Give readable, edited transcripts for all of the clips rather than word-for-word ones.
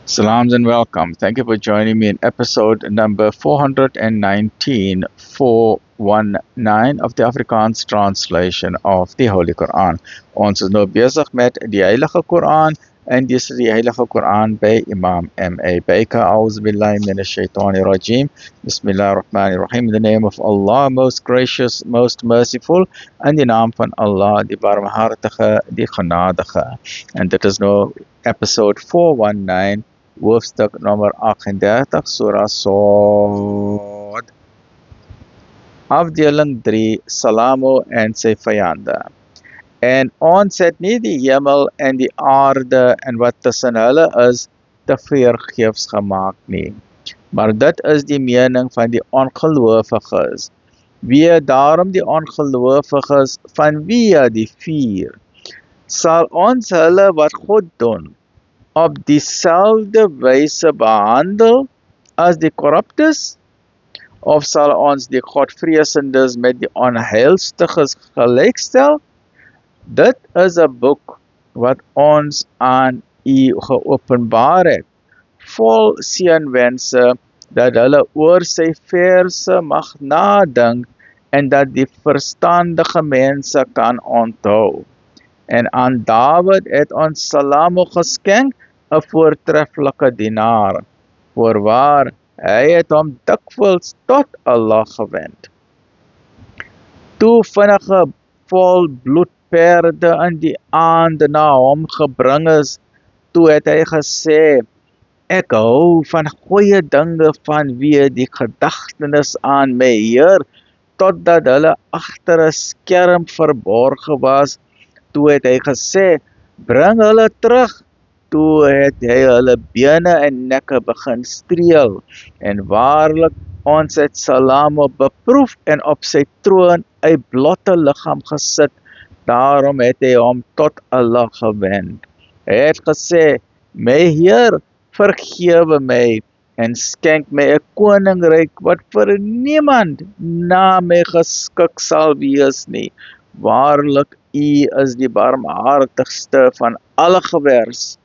Salams and welcome. Thank you for joining me in episode number 419, 419 of the Afrikaans translation of the Holy Quran. Ons is nou besig met die Heilige Quran en dis die Heilige Quran by Imam M.A. Baker. A'udhu billahi minash shaitani rajim. Bismillahir Rahmanir Rahim. In the name of Allah, most gracious, most merciful, en die naam van Allah, die barmhartige, die genadige. En dit is nou episode 419. Hoofstuk nummer 38, Surah Sod. Afdeling 3, Salamo en sy vyande. En ons het nie die hemel en die aarde en wat tussen hulle is te vergeefs gemaak nie. Maar dit is die mening van die ongelowiges. Wie daarom die ongelowiges van wie die vier, sal ons hulle wat God doen op dieselfde wyse behandel as die korruptes, of sal ons die godvreesendes met die onheilstiges gelykstel? Dit is 'n boek wat ons aan u geopenbaar het, vol seënwense dat hulle oor sy verse mag nadink en dat die verstandige mense kan onthou. En aan Dawid het ons Salamo geskenk, 'n voortreffelike dienaar. Voorwaar, hy het hom dikwels tot Allah gewend. Toe vinnige volbloedperde in die aand na hom gebring is, toe het hy gesê, ek hou van goeie dinge van wie die gedagtenis aan my Heer, totdat hulle agter 'n skerm verborge was. Toe het hy gesê, bring hulle terug. Toe het hy hulle bene en nekke begin streel. En waarlik, ons het Salamo beproef en op sy troon 'n blote liggaam gesit. Daarom het hy hom tot Allah gewend. Hy het gesê, my Heer, vergewe my en skenk my 'n koninkryk wat vir niemand na my geskik sal wees nie. Waarlik, U is die barmhartigste van alle gewers.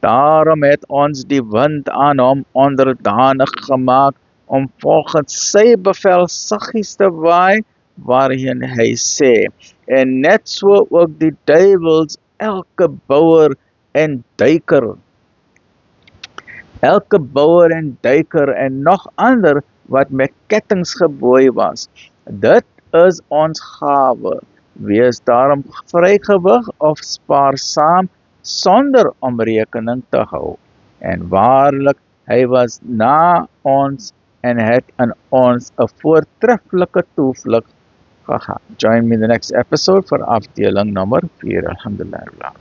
Daarom het ons die wind aan hom onderdanig gemaak, om volgens sy bevel saggies te waai, waarheen hy sê. En net so ook die duiwels, elke bouer en duiker. En nog ander wat met kettings geboei was. Dit is ons gawe. Wees daarom vrygewig of spaarsaam, sonder om rekening te hou. En waarlik, hy was na ons en het in ons 'n voortreffelike toevlug gehad. Join me in the next episode for afdeling nummer 4. Alhamdulillah.